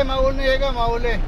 Sige, mauli ka, mauli.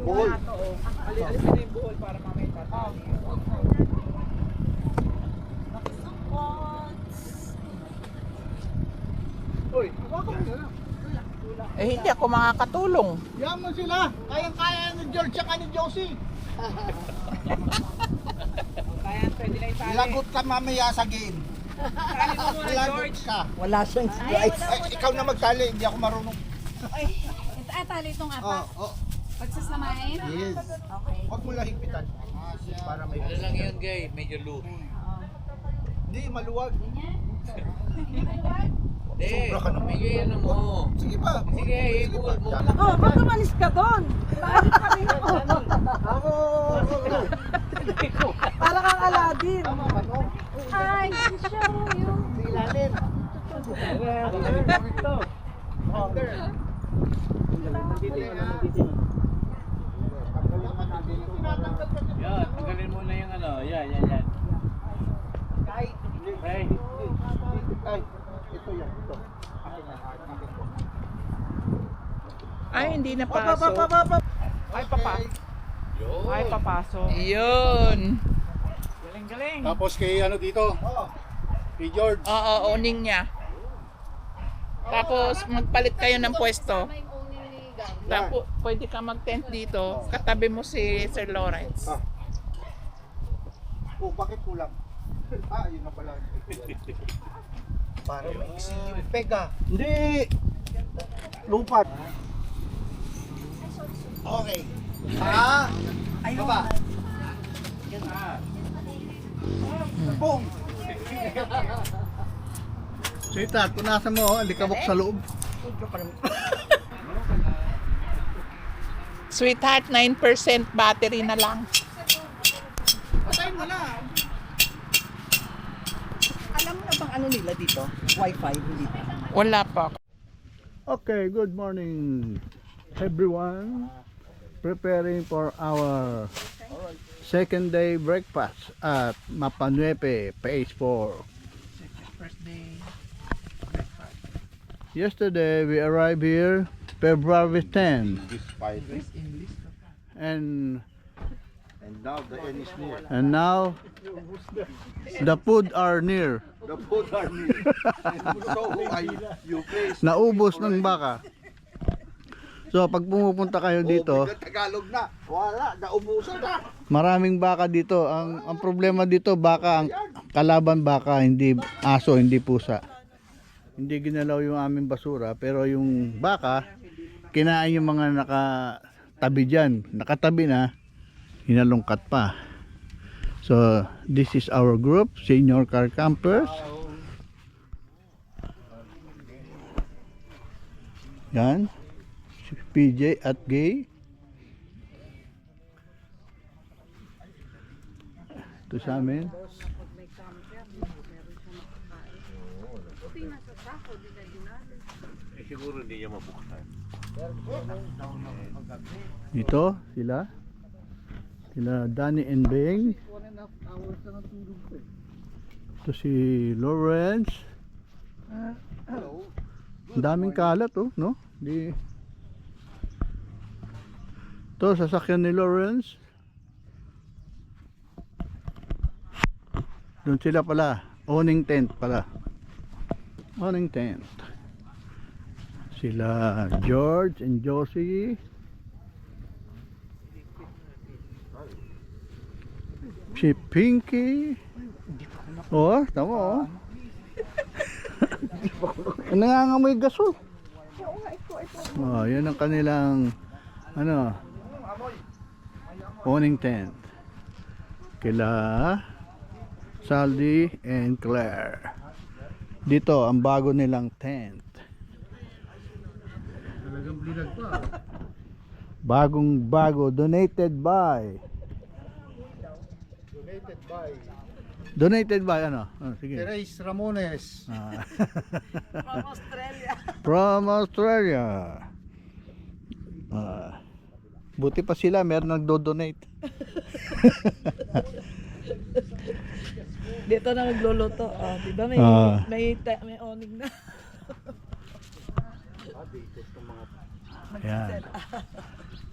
Buhol. Alisin na yung buhol para mamaya tatali. Uy, hawakan mo na. Eh hindi ako makakatulong. Yaman sila. Kayang-kaya ni George at ni Josie. Kaya pwede na itali. Lagot ka mamaya sa game. Tali mo muna, Lagot George. ka. Wala siyang slice. Ikaw na magtali, hindi ako marunong. Tali itong Oh, apat. oh. Pagsasamahin? Yes. Okay. Huwag mo lang higpitan. Para may... Ano lang yun, gay? Medyo loose. Hindi, maluwag. Hindi, Sobra ka naman. medyo ano mo. Sige pa. Sige, ibuhat mo. Oh, ba't umalis ka doon? Ako. Para kang Aladdin. Hi, show you. Ilalim. Yan, tanggalin mo na yung ano. Yan. Kahit. Hey. Ay, ito yan. Ito. Akin yan. Akin ko. Ay, hindi na pasok. Ay, papa. Ay, papasok. Yun. Galing. Tapos kay ano dito? Kay George. Oo, owning niya. Tapos magpalit kayo ng pwesto. Tapos pwede ka mag-tent dito. Katabi mo si Sir Lawrence. Oh, bakit kulang? Yun na pala. Para maiksi yung pega. Hindi! Lupat. Okay. Ayun ba? Boom! Sweetheart, punasan mo, alikabok sa loob. Sweetheart, 9% battery na lang. Patayin mo na. Alam mo na bang ano nila dito? Wi-Fi, hindi pa. Wala pa. Okay, good morning everyone. Preparing for our second day breakfast at Mapa Nuepe, Phase 4. First day. Yesterday we arrived here February 10, This fight. and Now the end is near. now the food are near. The food are near. So you place. Naubos ng baka. So pag pumupunta kayo dito, Tagalog na. Wala, naubusan na. maraming baka dito. Ang problema dito, baka, ang kalaban baka, hindi aso, hindi pusa. Hindi ginalaw yung aming basura, pero yung baka, kinain yung mga nakatabi dyan. Nakatabi na, hinalungkat pa. So, this is our group, Senior Car Campers. Yan. Si PJ at Gay. Ito sa amin. Siguro hindi niya mabuksan. Ito, sila. Sila Danny and Beng. Ito si Lawrence. Ang daming kalat, oh, no? Ito, sasakyan ni Lawrence. Doon sila pala. Owning tent pala. Owning tent. Sila George and Josie. Si Pinky. Oh, tama oh. Nangangamoy gasol. Oh, yun ang kanilang owning tent. Kila Saldi and Claire. Dito ang bago nilang tent. Bagong bago, donated by ano? Oh, sige. Teres Ramones. Ah. From Australia. From Australia. Buti pa sila, meron nagdo-donate. Dito na nagluluto. Oh, di ba may may oning na. Ayan.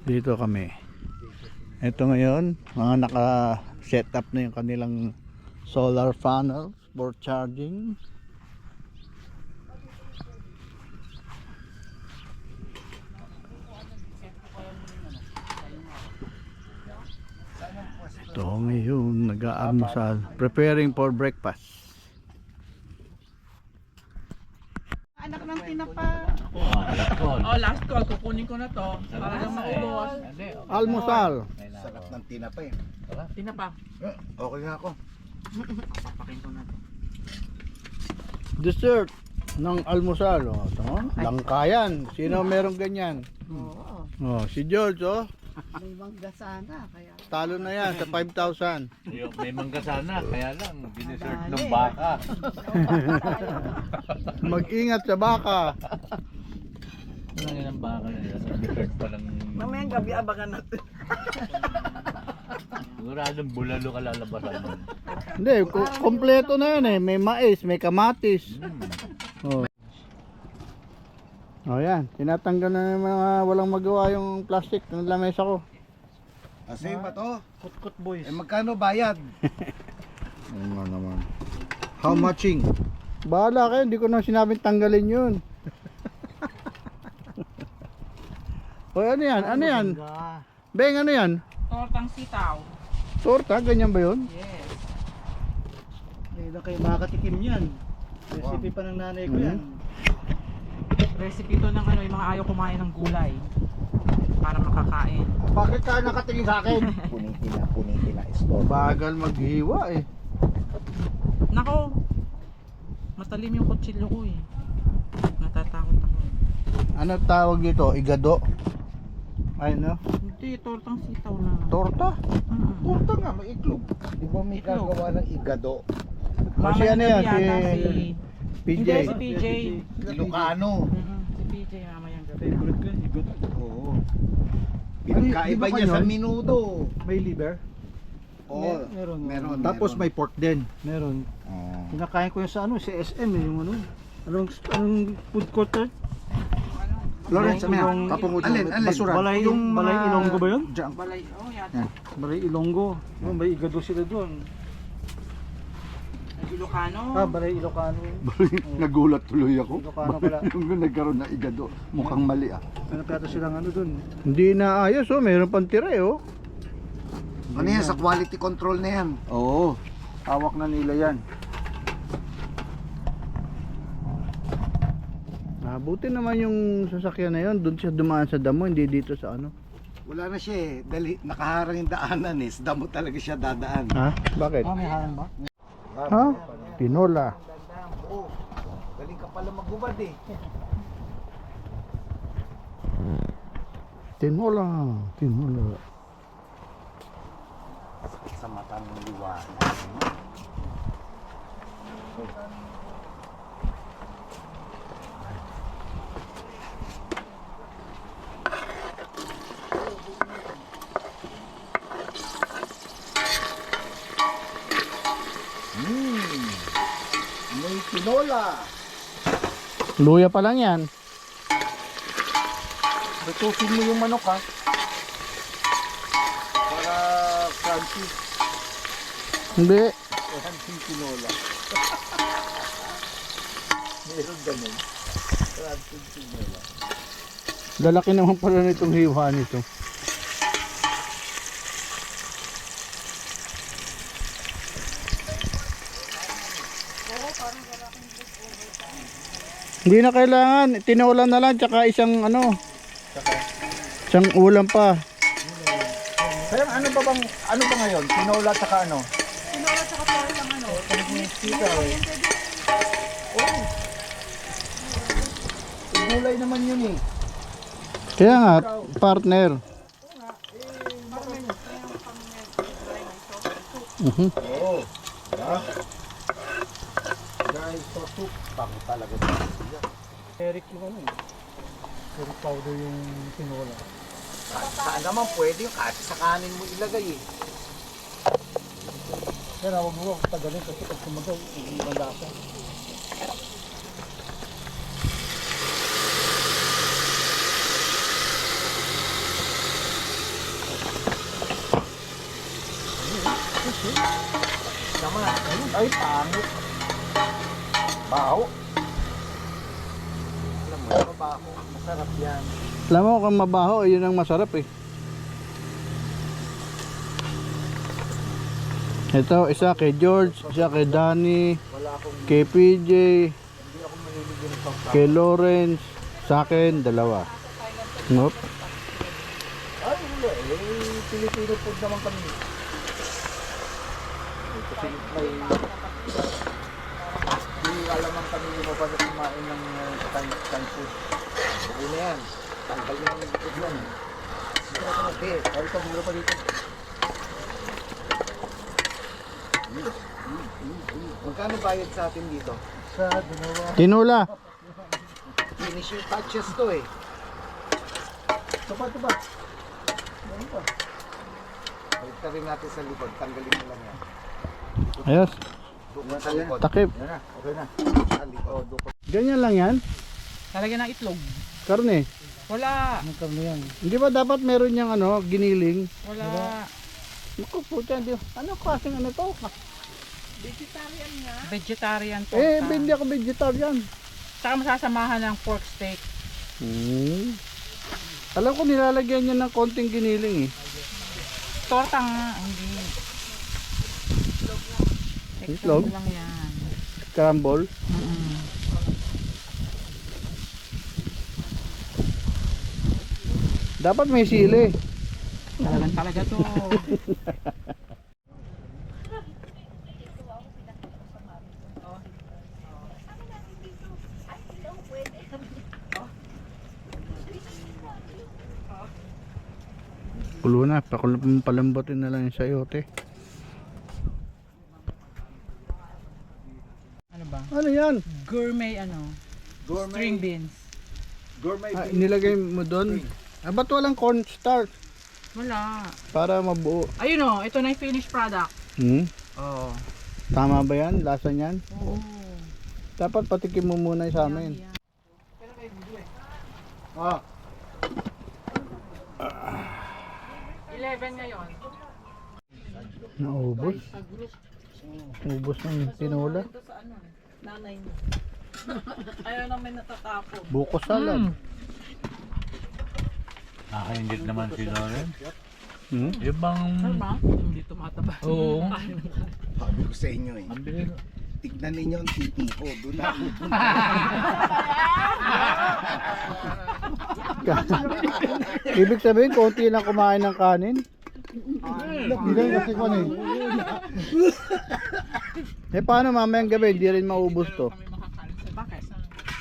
Dito kami. Ito ngayon, mga naka-set up na yung kanilang solar panels for charging. Ito ngayon, nag-aalmusal, preparing for breakfast. Anak ng tinapa. Oh, last call. Kukunin ko na to. Para lang maubos. Almusal. Sarap ng tinapa eh. Tinapa. Okay nga ako. Dessert ng almusal. Oh, ito, langkayan. Sino merong ganyan? Oh, si George, oh. May mangga sana. Kaya Talo na yan sa 5,000. May mangga sana, kaya lang, dinesert ng baka. Mag-ingat sa baka. Ano yan ang baka na yan? Dinesert pa lang. mamayang gabi abangan natin. Siguradong bulalo ka lalabasan mo. Hindi, kompleto na yan eh. May mais, may kamatis. Oh. Oh yan, tinatanggal na yung mga walang magawa yung plastic ng lamesa ko. Kasi ba to? Kutkut boys. Eh magkano bayad? Ano naman. How muching? Bahala kayo, hindi ko na sinabing tanggalin yun. O ano yan? Ano yan? Beng, ano yan? Tortang sitaw. Torta, ganyan ba yun? Yes. Hindi na kayo makakatikim yan. Recipe pa ng nanay ko yan. Recipe to ng ano, yung mga ayaw kumain ng gulay. Para makakain. Bakit ka nakatingin sa akin? Punitila, store. Bagal maghiwa eh. Nako, matalim yung kutsilyo ko eh. Natatakot ako. Ano tawag dito? Igado? Ay no? Hindi, tortang sitaw lang. Torta? Kurta nga, may iklog. Di ba may gagawa ng igado? Kasi ano yan? Si PJ. Hindi, si PJ. Ilocano. Si PJ mamayang gabi. Favorite ko yung igot. Oo. Pinagkaiba Ano, niya di ba sa yun? minuto. May liver? Oo, Meron. meron. Tapos meron. may pork din. Meron. Oo. Kinakain ko yung sa ano, sa SM eh, yung ano. Anong food court to? Lawrence, Yung- ano yan? Alin? Basura. Balay Ilonggo ba yun? Diyan. Balay, oh yata. Balay Ilonggo. Oh, may igado sila doon. Ilocano. Balay Ilocano. Nagulat tuloy ako. Ilocano pala. Nung nagkaroon na igado, mukhang mali ah. Ano kaya silang ano doon? Hindi na ayos oh, mayroon pang tira eh oh. Ano yan? Sa quality control na yan. Oo. Hawak na nila yan. Buti naman yung sasakyan na yun, doon siya dumaan sa damo, hindi dito sa ano. Wala na siya eh. Dahil nakaharang yung daanan eh. Sa damo talaga siya dadaan. Ha? Bakit? May harang ba? Ha? Tinola. Oo. Galing ka pala magubad eh. Tinola. Sa mata ng liwanag. May tinola. Luya pa lang yan. Tutusin mo yung manok ha. Para crunchy. Hindi. Crunchy tinola. Meron ganun. Crunchy tinola. Lalaki naman pala nitong hiwa nito. Hindi na kailangan, tinola na lang tsaka isang ano. Isang ulam pa. Kaya ano ba ngayon? Tinola at saka ano? Tinola tsaka parang lang ano. Gulay naman yun eh. Kaya nga, partner. Mhm. Oo. Ha? Guys, so soup. Tango talaga sila. Eric yung ano eh. Eric powder yung tinola. Saan naman pwede yung kahit sa kanin mo ilagay eh. Kaya huwag mo tagalin kasi pag kumagaw, hindi malasa. Naman. Ay, pangit. Baho. Alam mo, mabaho. Masarap yan. Alam mo kung mabaho, yun ang masarap eh. Ito, isa kay George, isa kay Danny, Wala akong, kay PJ, hindi ako mahilig yung pang kay Lawrence, sa akin, dalawa. Nope. Ay, hindi. Eh, Pilipino food naman kami. Kasi may... Hindi alamang kami mo pa na kumain ng canned food. Hindi na yan. Tanggal na yung likod yan. Okay, ay pagmura pa dito. Magkano bayad sa atin dito? Sa dalawa. Tinola. Finishing touches to eh. Ito ba? Ano pa? Balik ka rin natin sa likod. Tanggalin mo lang yan. Ayos. Doon sa likod. Takip. Yan na, okay na. Sa likod. Ganyan lang yan. Talagyan ng itlog. Karne. Wala. Anong karne yan? Hindi ba dapat meron niyang ano, giniling? Wala. Naku po dyan. Ano klaseng ano to? Vegetarian nga. Vegetarian po. Eh, hindi ako vegetarian. Saka masasamahan ng pork steak. Alam ko nilalagyan niya ng konting giniling eh. Torta nga. Hindi. Itlog? lang yan. Scramble. Dapat may sili. Talagang talaga to. Kulo na, palambutin na lang yung sayote. Ano ba? Ano yan? Gourmet ano? String beans. Gourmet Ah, nilagay mo doon? Ah, ba't walang cornstarch? Wala. Para mabuo. Ayun o, ito na yung finished product. Hmm? Oo. Tama ba yan? Lasa niyan? Oo. Dapat patikim mo muna yung sa amin. Oh. 11 ngayon. Naubos. Ubos ng tinola. Nanay niya. Ayaw namin natatapon. Buko salad. Nakaingit naman si Loren. Hmm? Yung bang... Hindi tumataba. Oo. Sabi ko sa inyo eh. Ang bilis. Tignan ninyo ang titi ko. Doon na ako punta. Ibig sabihin, konti lang kumain ng kanin. Hindi kasi ko eh. Eh paano mamayang gabi, hindi rin maubos to. Bakit?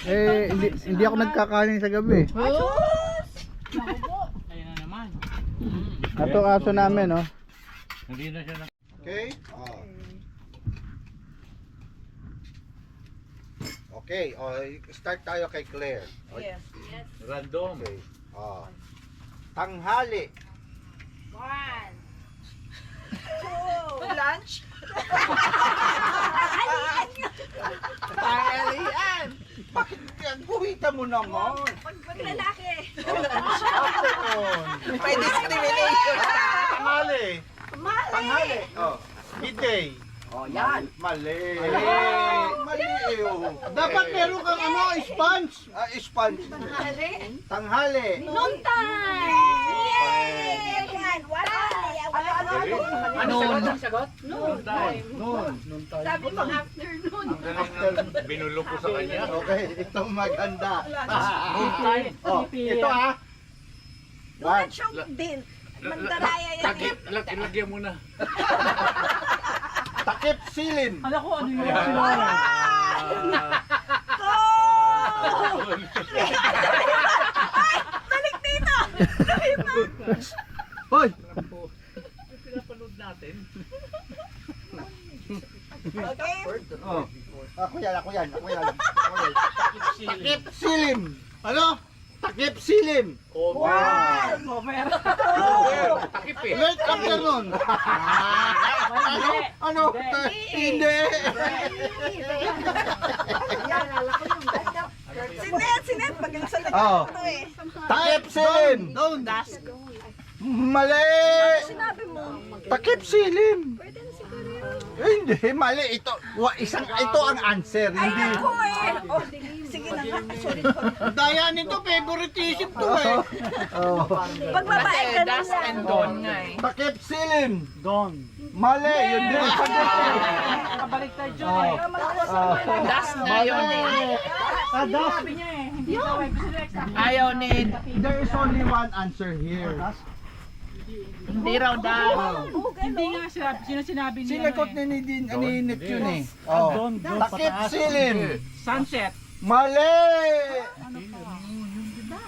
Eh, hindi ako nagkakanin sa gabi. Ayun na naman. Ato aso namin, oh. Hindi na siya na... Okay? Oh. Okay, start tayo kay Claire. Yes. Random. Okay. Oh. Tanghali. Lunch? Tanghalian! Bakit yan? Guhita mo naman. Maglalaki. May discrimination. Tanghali. Tanghali. Oh. Midday. Oh, yan. Mali. Mali. Oh. Dapat meron kang ano, sponge. Sponge. Tanghali. Noontime! Yay! Noon. Sagot? Noon. Sabi mo afternoon. Binulong ko sa kanya. Okay, ito maganda. Noontime. Oh, ito ha. One. din. Mandaraya yan. Lagyan mo na. Takip silim. Alam ko ano yun. Hoy! Pinapanood natin. Oh. Ako yan. Takip silim. Ano? Takip silim. Takip eh. Late afternoon. Ano? Hindi. Sinet. Magaling sa Oh. ito eh. Takip silim. Doon. Mali. Sinabi mo. Takip silim. Hindi, mali. Ito ang answer. Hindi. Ako eh. Oh, sige na nga. Sorry. Daya nito, favoritism to eh. Oh. Pag babae ka na Das and Don nga eh. Takip silim. Don. Mali. Yun din. Kabalik tayo dyan eh. Das nga yun eh. Das. Ayaw ni... There is only one answer here. Hindi raw daw. Hindi nga sinabi niya. Sinagot ni Nit yun eh. Oh. Don Takip silim. Sunset. Mali.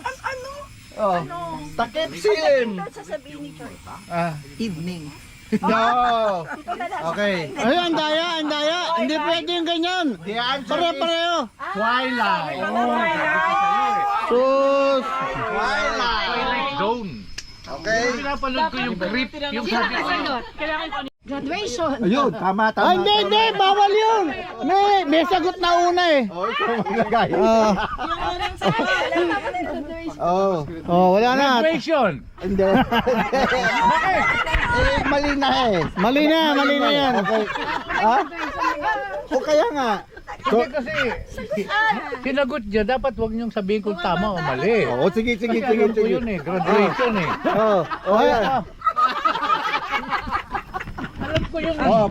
Ano? Oh. Takip silim. Sasabihin ni Choy. Evening. No. Okay. Ay, ang daya. Hindi pwede yung ganyan. The answer Pare-pareho. Twilight. Sus. Twilight. Zone. Okay. Pinapanood ko yung grip. Yung sabi ko. Graduation. Ayun, tama. Ay, hindi. Bawal yun. May sagot na una eh. Oh, ikaw maglagay. Oh, wala na. Graduation. Hindi. Mali na eh. Mali na yan. Okay. Ha? O kaya nga. Hindi kasi sinagot niya, dapat wag niyong sabihin kung tama o mali. Oo, sige. Kasi alam ko yun eh, graduation eh. Oh, ayan. Alam ko yung... Oh,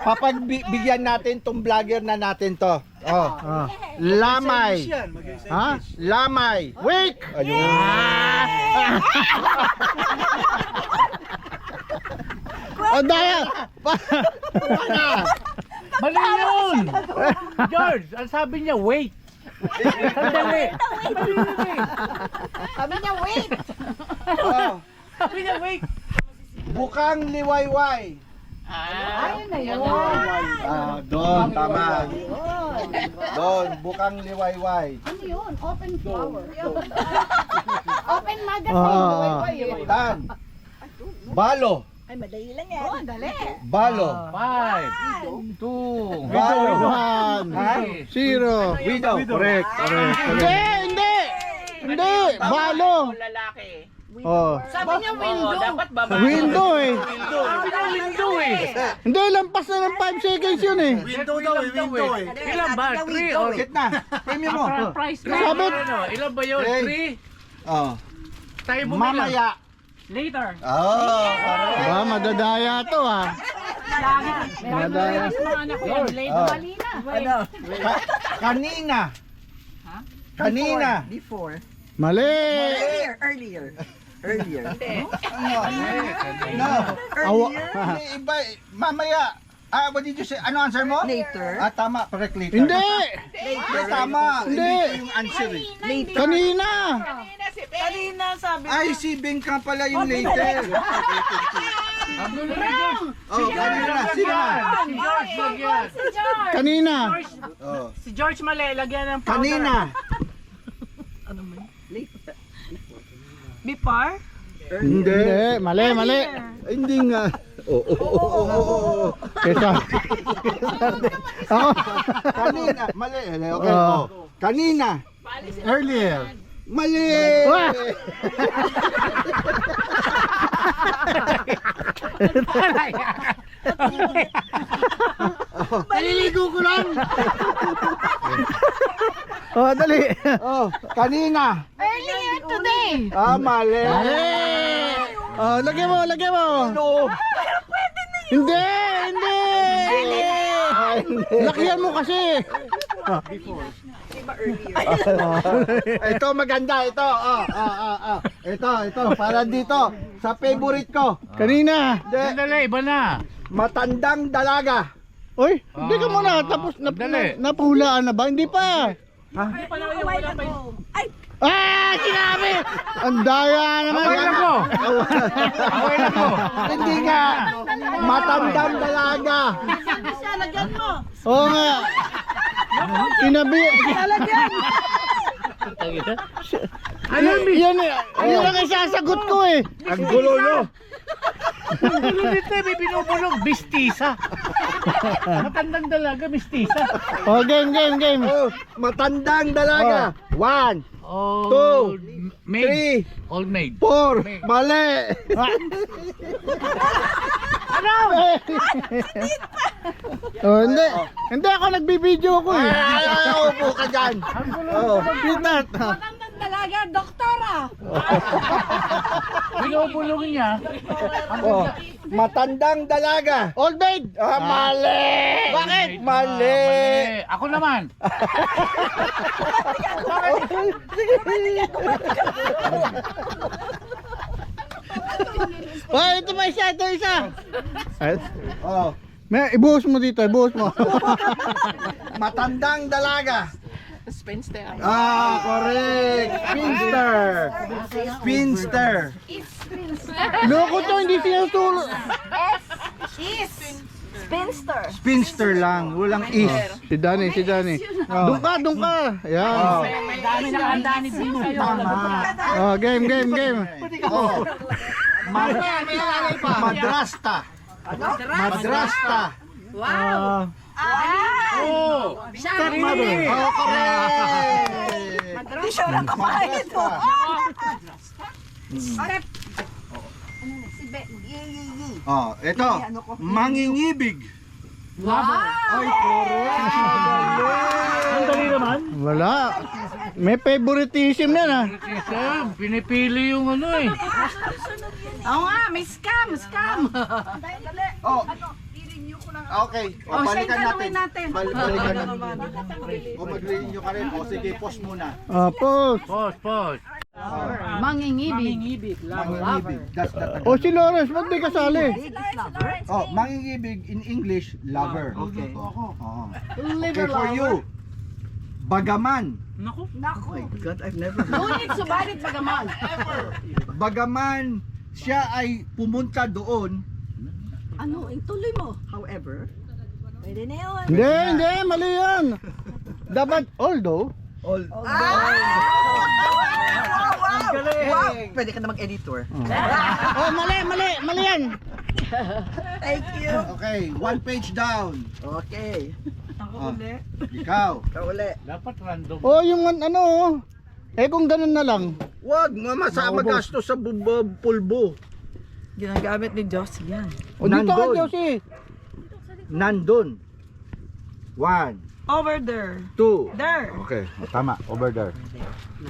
papagbigyan natin tong vlogger na natin to. Oh. Lamay. Ha? Lamay. Wake. Ayun. Ang daya. Mali yun! George, ang sabi niya, wait. Sandali. Sabi niya, wait. Oh. Sabi niya, wait. Bukang liwayway. Ayun na yun. Doon, tama. Doon, bukang liwayway. Ano yun? Open flower. Open magazine. Tan. Balo. Ay, madali lang yan. Oh, dali. Balo. 5, 2, Balo. Zero. Widow. Correct. Hindi, hindi. Hindi, balo. Lalaki. Oh. Sabi niya window. Dapat babae. Window eh. Window eh. Hindi, lampas na ng 5 seconds yun eh. Window daw eh, window eh. Ilan ba? 3 or Gitna. Premium mo. price Sabi- ano? Ilan ba yun? Okay. 3? Oh. Tayo bumila. Mamaya. Later. Oh, correct. Ba, madadaya to ah. Madadaya. Oh. Malina. Kanina. Kanina. Before. Mali. Earlier. No. Awa. May iba, mamaya. What did you say? Ano answer mo? Later. Tama. Correct, later. Hindi. Tama. Hindi. Yung answer eh. Kanina. Kanina sabi Ay, si Bing ka pala yung later. Oh, kanina. Sino na? Si George lagyan. Kanina. Oh. Si George Mali lagyan ng powder. Kanina. Before? Hindi. Mali, mali. Hindi nga. Oo. Kesa. Ako. Kanina. Mali. Okay. Oh. Kanina. Earlier. Mali. Wah! Naliligo ko lang. Oh, dali. Oh, kanina. Earlier today. Mali. Mali. Oh, lagyan mo, lagyan mo. Ano? Hindi, hindi. Lakihan mo kasi. Ito maganda ito. Ito para dito sa favorite ko. Kanina. Dali, iba na. Matandang dalaga. Uy, hindi ka muna. Tapos Dali. napuhulaan na ba? Hindi pa. Sinabi! Ang daya naman. Okay lang ko. Okay lang ko. Hindi nga. Matandang dalaga. Oo nga. Sinabi. Yan ang isasagot ko eh. Ang gulo no. Ano dito may binubulong? Mistisa. Matandang dalaga, mistisa. Oh, game. Oh, matandang dalaga. 1, Old maid. 3, Old maid. 4. Mali. Oh, hindi. Hindi ako nagbibideo ko eh. Ay, upo ka dyan. Oh. Pitat. Matandang dalaga, doktora. Binubulong niya. Oh. Matandang dalaga. Old maid. Mali. Bakit? Mali. Ako naman. Oh, ito pa isa, ito isa. Ay, Oh. may ibuhos mo dito, ibuhos mo. Matandang dalaga. Spinster. Correct. Spinster. Loko to, hindi sinutulog. Spinster lang. Walang is. Si Danny. Doon ka. Yan. Dami na kandani din sa'yo. Tama. Oh, game. Oh. Madrasta. Madrasta. Oh. Stepmother. Oh, correct. Hindi siya lang kapahit mo. Oh, ito. Mangingibig. Ay, correct. Ang dali naman. Wala. May favoritism yan ah. Isa, pinipili yung ano eh. Oo nga, may scam. Oh. Okay. O, balikan natin. Balikan natin. O, mag-renew ka rin. O, sige, pause muna. Post. Pause. Mangingibig. Mangingibig. That's the O si Lawrence, ba't di kasali? Oh, mangingibig in English, lover. Okay. Okay for you. Bagaman. Oh my God, I've never Ngunit subalit bagaman. Bagaman siya ay pumunta doon. Ano, ituloy mo. However, pwede na yun. Hindi, mali yan. Dapat, although. Wow! Pwede ka na mag-editor. Oh, mali yan. Thank you. Okay, one page down. Okay. Ikaw. Dapat random. Oh, yung ano, oh. Eh kung ganun na lang. Wag, magastos sa pulbo. Ginagamit ni Josie yan. O dito ka, Nandun. Josie. Nandun. 1, Over there. 2. There. Okay, tama. Over there.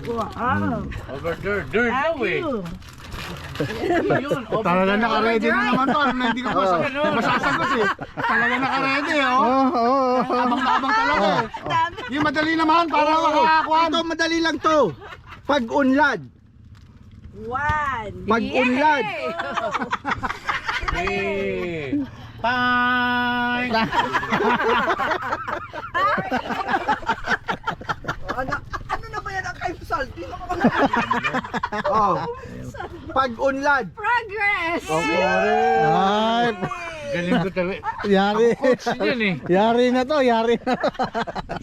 Wow. Over there. There daw eh. Yun, over Talaga there. naka-ready na naman to. Alam na hindi ko masasagot eh. Talaga naka-ready oh. Abang-abang talaga eh. Yung madali naman para makakakuha. Ito madali lang to. Pag-unlad. 1. Pag-unlad. Eh. Bye! Ano na ba yan ang kayo salty? Oh. Pag-unlad. Progress! Ay, Galing ko talaga. yari. Yan eh. Yari na to, yari na to.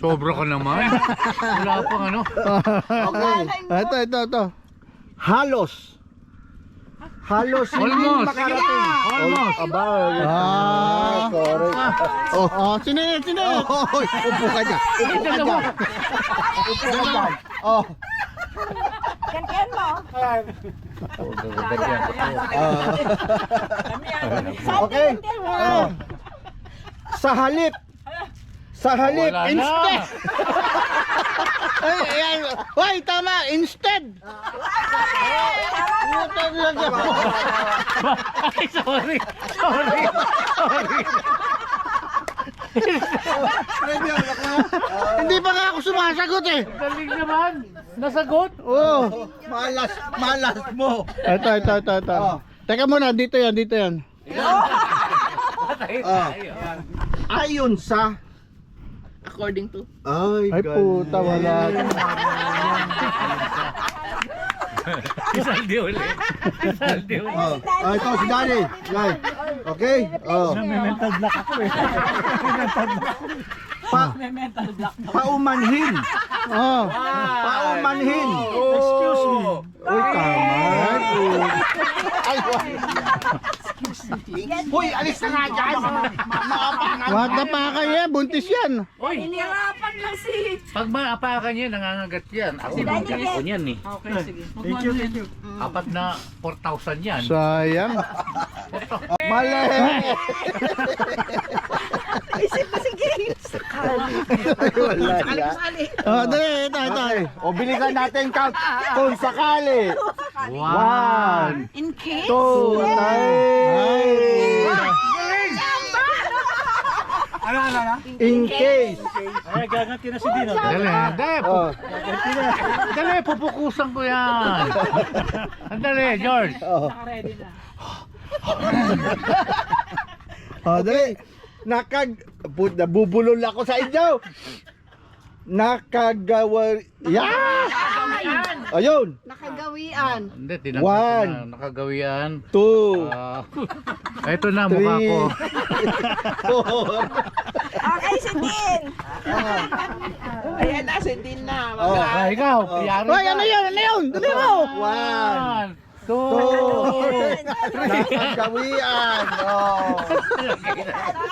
Sobra ka naman. Wala pang ano. Okay. Ito. Halos. Halos hindi Almost. makarating. Almost. Correct. Oh, sinit. Upo ka dyan. Upo ka dyan. Oh. Yan mo. Okay. Oh. Sa halip. Wala na. instead. Ay, hoy, tama, instead. Ay, sorry. Hindi pa nga ako sumasagot eh. Galing naman. Nasagot. Oh. Malas mo. Ito. Oh. Teka muna, dito yan. Ayon sa According to. Ay, puta, wala. Isaldi ulit. Oh, ito si Daddy. Right. Okay? Oh. Mental block ako eh. Paumanhin. Oh. Paumanhin. Excuse me. Uy, tama. Hoy, alis ka nga dyan. What the pa kayo, buntis yan. Oy, Hinirapan lang si... pag maapakan niya, nangangagat yan. Ako buntis ko niyan eh. Thank you. Apat na 4,000 yan. Sayang. Mali. Isip na si Games. Wala yan. Oh, dali, ito. Okay. O, biligan natin count. Kung sakali. Wow. 1, In case? 2, 3. In case. Ay, gaganti na si Dino. Dali. Oh. Dali, pupukusan ko yan. Dali, George. Oh. Oh, dali. Nabubulol ako sa inyo. Nakagawa. Yeah! Ayun. Nakagawian. Hindi, tinanggal ko One. na. Nakagawian. 2. Ito na, mukha ko. Okay, si Din. Ayan na, si Din na. Oh. Ikaw, yari ka. Hoy, ano yun? Dali mo. 1, 2. 2. Nakagawian. Oh.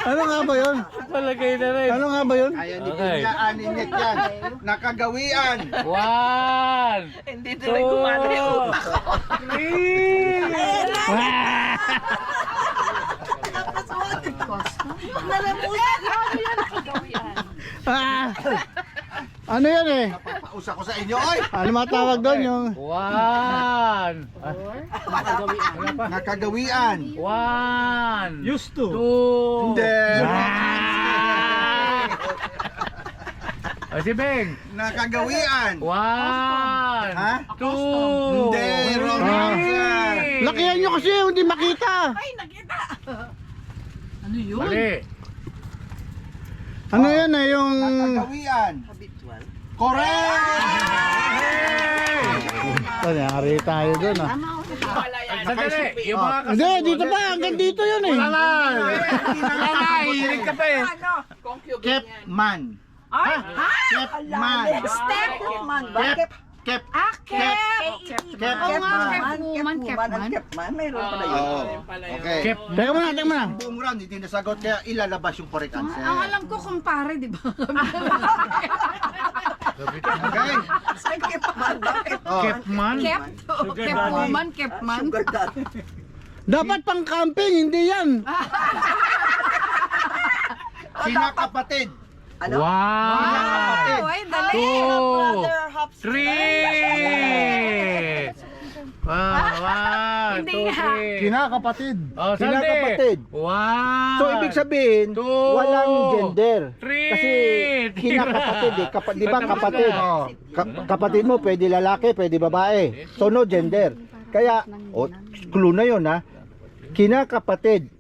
Ano nga ba yun? Palagay na rin. Ano nga ba yun? Ayan, hindi Okay. niya aninit yan. Nakagawian. 1. Hindi tuloy gumana yung utak ko. 3. Ano yan eh? Pausa ko sa inyo, oy. Ano matawag doon yung... 1. Nakagawian. 1. Used to. 2. Hindi. Si Beng. Nakagawian. 1. Ha? 2. Hindi, wrong answer. Lakihan nyo kasi, hindi makita. Mali. Ano yan eh, yung... Nakagawian. Correct! Nangyari tayo doon ah. Sandali. Yung mga Hindi, dito pa, hanggang dito yun eh. Wala na, hihilig ka pa eh. Concubine Kep yan. man. Ay, ha? Kep man. Step man ba? Kep. Kep. Kep. Oo nga, Kepman, Kepman. ang Kepman, mayroon pala yun. Oo. Okay. Kep. Teka muna, teka muna. Ang buong round, hindi nasagot kaya ilalabas yung correct answer. Ang alam ko, kumpare, di ba? Okay. Saan Kepman? Bakit? Oh. Kepman. Kep. Kepwoman, Kepman. Sugar daddy. Dapat pang camping, hindi yan. Kinakapatid. Ano? Wow. Kinakapatid. Ay, dali. 2, 3. Wow, 1, Hindi 2, nga. 3. Kinakapatid. Oh, Sandy. Kinakapatid. Wow. So, ibig sabihin, 2, walang gender. 3. Kasi kinakapatid eh. Di ba Tama kapatid? ka. Kapatid mo, pwede lalaki, pwede babae. So, no gender. Kaya, clue na yun ha. Kinakapatid.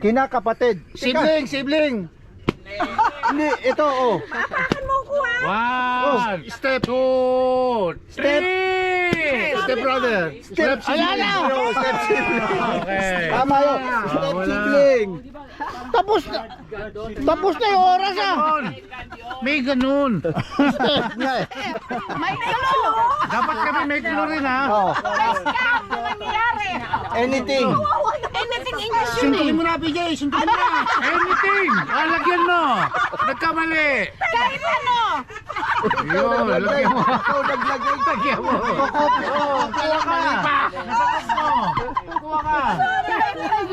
Kinakapatid. Sibling, sibling. Hindi, ito oh. One, step. 2, 3. Step brother. Step sibling. Step sibling. Okay. Tama yun. Step wala. sibling. Tapos na. Tapos na yung oras ah. May ganun. Step nga eh. May clue. Dapat kami may clue rin ha. Oh. Scam na nangyayari. Anything. Anything English yun eh. Suntukin mo na, PJ. Suntukin mo na. Anything. Lagyan mo. Nagkamali. Kahit ano. Yun, lagyan mo. Ikaw naglagay. Lagyan mo. Kokopya. Kuha ka. Nasagot mo. Kuha ka.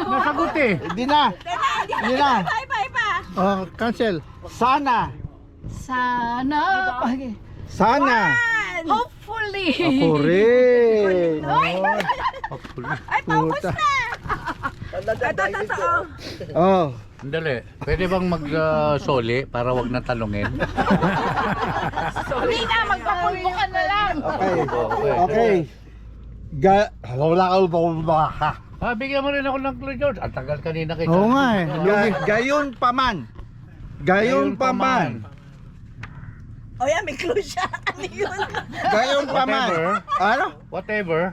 Nasagot eh. Hindi na. Hindi na. Iba. Oh, cancel. Sana. Sana. Sana. Hopefully. Ako rin. Ay, paubos Puta. na. Ito. Oh. Dali. Pwede bang mag-soli para wag na tanungin? Hindi na, magpapulbukan na lang. Okay. Okay. Wala ka ba? Bigyan mo rin ako ng clue, George. Ang tagal kanina kita. Oo nga eh. Gayon paman. Gayon paman. O yan, may clue siya. Ano yun? Gayon paman. Ano? Whatever.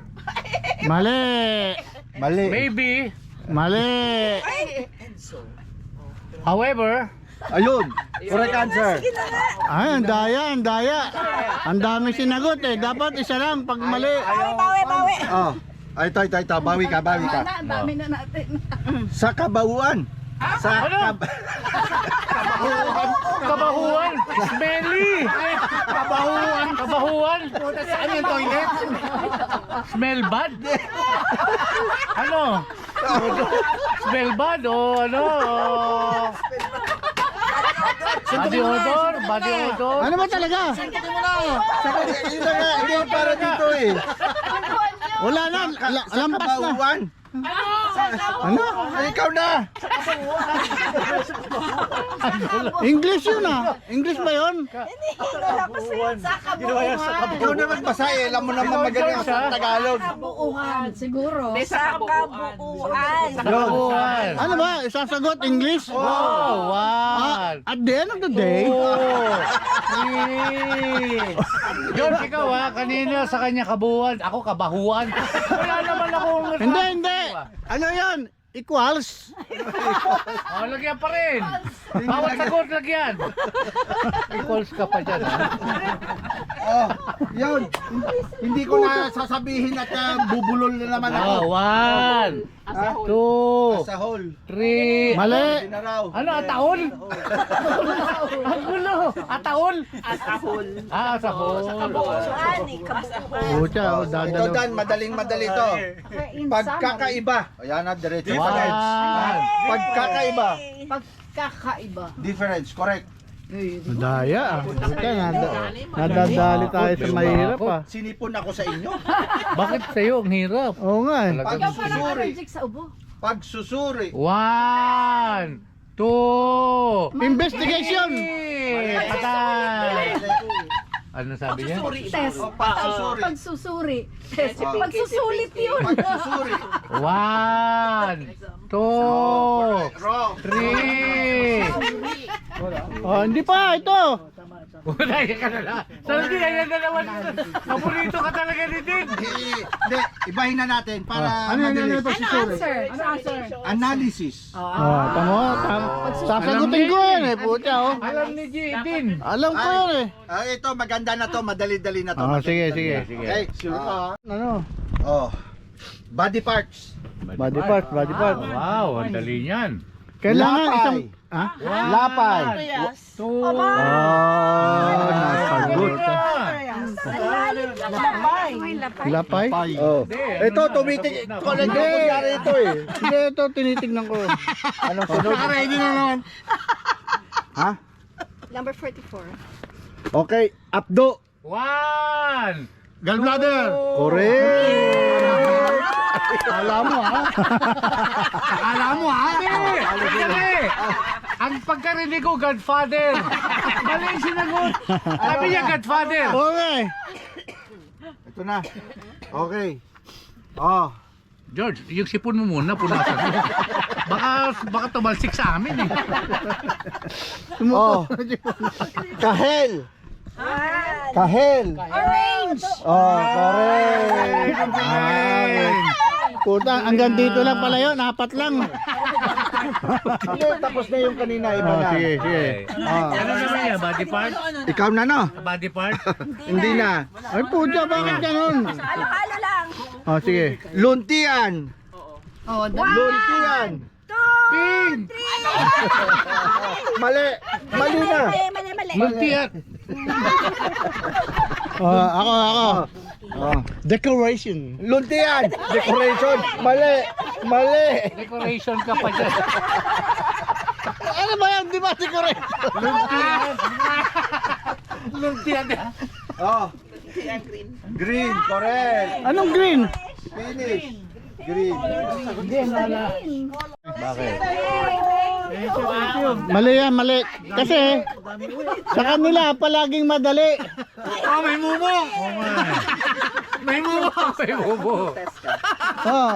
Mali. Mali. Maybe. Mali. However. Ayun. Correct answer. Ay, ang daya, ang daya. Ang dami sinagot eh. Dapat isa lang pag mali. Bawi. Oh. Ay, ito. Bawi ka. Ang dami na natin. Sa kabauan. Sa Kabahuan. Smelly. Kabahuan. Saan yung toilet? Smell bad. Ano? Smell bad o ano? Body odor. Ano ba talaga? Yun na nga, hindi para dito eh. Wala na. Sa Lampas na. kabauan. Ano? Ay, ikaw na. English yun ah. English ba yun? Ikaw na magbasa eh. Alam mo naman magaling sa Tagalog. Kabuuhan, siguro. Sa kabuuan. Kabahuan. Ano ba? Isasagot English? Oh, one. At the end of the day, George, ikaw ha, kanina sa kanya kabuuan, ako kabahuan. Wala naman akong... hindi. Ano yun? Equals. Oh, lagyan pa rin. Bawat sagot, lagyan. Equals ka pa dyan, ha? Oh, yun. Hindi ko na sasabihin at bubulol na naman ako. Oh, 1, 2, Sa hole. 3. Mali. Hindi na raw. Ano, ataon? Ang gulo. Ataon? Asahol. Pucha, oh, Ito dadalo. Dan, madaling-madali to. Pagkakaiba. Ayan na, diretso. Difference. Pagkakaiba. Pagkakaiba. Difference, correct. Daya ah. Pucha, nadadali tayo sa mahirap ah. Sinipon ako sa inyo. Bakit sa'yo ang hirap? Oo nga eh. Talagang Ikaw parang Susuri. allergic sa ubo. Pagsusuri. 1, 2, Investigation. patay. Ano sabi niya? Test. O, pagsusuri. Pagsusuri. Test. Pagsusulit yun. Pagsusuri. 1, 2, Wrong. 3. Oh, hindi pa ito. Wala, yan ka na lang. Sabi yan na naman. Paborito ka talaga ni Din. Hindi, ibahin na natin para Ano madali. ito si Sir? Analysis. Tamo, sasagutin ko yan eh, puta oh. Alam ni Din. Alam ko yan eh. Ito maganda na to, madali-dali na to. Sige, sige. Okay, sure ka. Ano? Oh. Body parts. Body part, body part. Wow, ang dali niyan. Kailangan Lapay. isang... Ha? Lapay. Oh, nasagot. Lapay? Oh. Ito tumitig. Koleng ko kunyari ito eh. Hindi, ito tinitignan ko. Anong sunod? Ready na naman. Ha? Number 44. Okay, abdo. 1. Gallbladder. Correct. Alam mo ha? Alam mo ha? Hindi. Ang pagkarinig ko, Godfather. Mali yung sinagot. Sabi niya, Godfather. Okay. Ito na. Okay. Oh. George, yung sipon mo muna, punasan mo. Baka tumalsik sa amin eh. Oh. Kahel. Kahel. Orange! Oh, correct. Puta, hanggang dito lang pala yun, 4 lang. Hindi, tapos na yung kanina, iba na. Sige, sige. Ano naman yan, body part? Ikaw na no? Body part? Hindi na. Ay puta, bakit ganun? Halo-halo lang. Sige. Luntian. Luntian. Pink! Mali. Mali na. Mali. Multiat! Ako. Decoration. Luntian. Decoration. Mali. Mali. Decoration ka pa dyan. Ano ba yan? Di ba siguro? Multiat! Oh. Green. Correct. Anong green? Finish. Green. Mali yan, mali. Kasi sa kanila palaging madali. Oh, may mumo! May mumo! May mumo! Oh.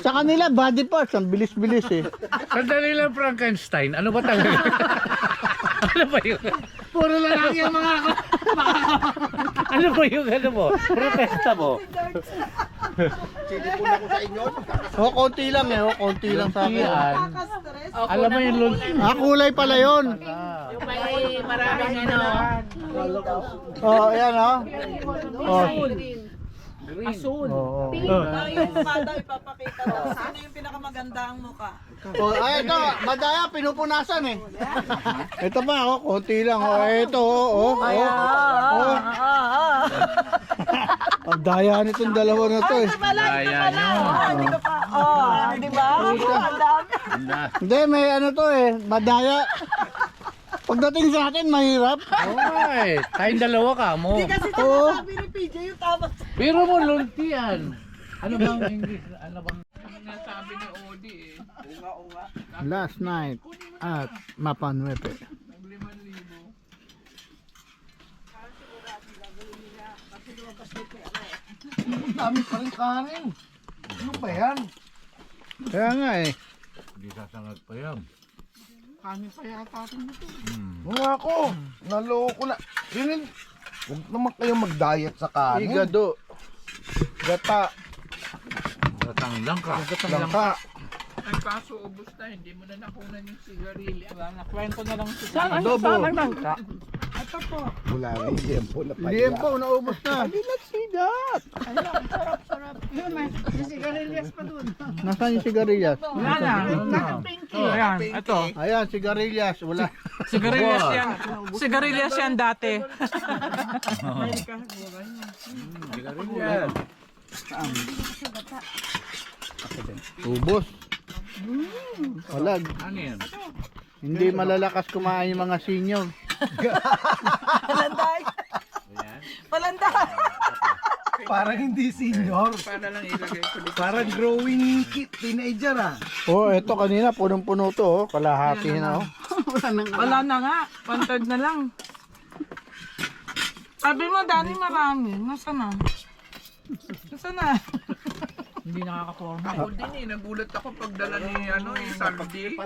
Sa kanila body parts, ang bilis-bilis eh. Sandali lang, Frankenstein. Ano ba talaga? Ano ba yun? Puro lalaki ang mga Ano ba yung ano mo? Protesta mo? Sinipon ako sa inyo. Konti lang eh, konti lang sa akin. Yan. Alam mo yung lunch. Kulay pala yun. Yung may maraming ano. Ayan oh. Asul. Yung mada ipapakita daw. Sino yung pinakamaganda ang mukha? Ay, ito, madaya, pinupunasan eh. Ito pa, konti lang. Ito, Ang daya nitong dalawa na to eh. Ayan nyo. Hindi ko pa. Di ba? Ang dami. Hindi, may ano to eh, madaya. Pagdating sa atin, mahirap. Okay. Tayong dalawa ka mo. Kasi sabi ni PJ yung tama. Pero mo lunti yan. Ano bang English? Ano bang... Nasabi ni Odi eh. Last night at Mapanuepe. Dami pa rin kanin. Ano ba yan? Kaya nga eh. Hindi sasangag pa yan. Kanin pa yata atin dito. Mga ako, naloko na. Yun, huwag naman kayo mag-diet sa kanin. Igado. Gata. Gatang lang ka. Langka. Ang kaso ubos na, hindi mo na nakunan yung sigarilyo. Nakwento na lang si Adobo. Wala na yung tempo na pa Liyan po, naubos na. Nasaan yung sigarilyas? Wala na. Ayan, ito. Ayan, sigarilyas. Wala. Sigarilyas yan. Sigarilyas yan dati. Ubos. Wala. Ano yan? Hindi malalakas kumain yung mga senior. Palanday. Palanday. Parang hindi senior. Para lang ilagay ko dito. Parang growing teenager ah. Oh, eto kanina punong-puno to, oh. Kalahati na oh. Wala na nga. 1/3 na lang. Sabi mo, Dani, marami. Nasaan na? Nasaan na? Hindi nakakaporma. Ako din eh, nagulat ako pagdala ni Saldi.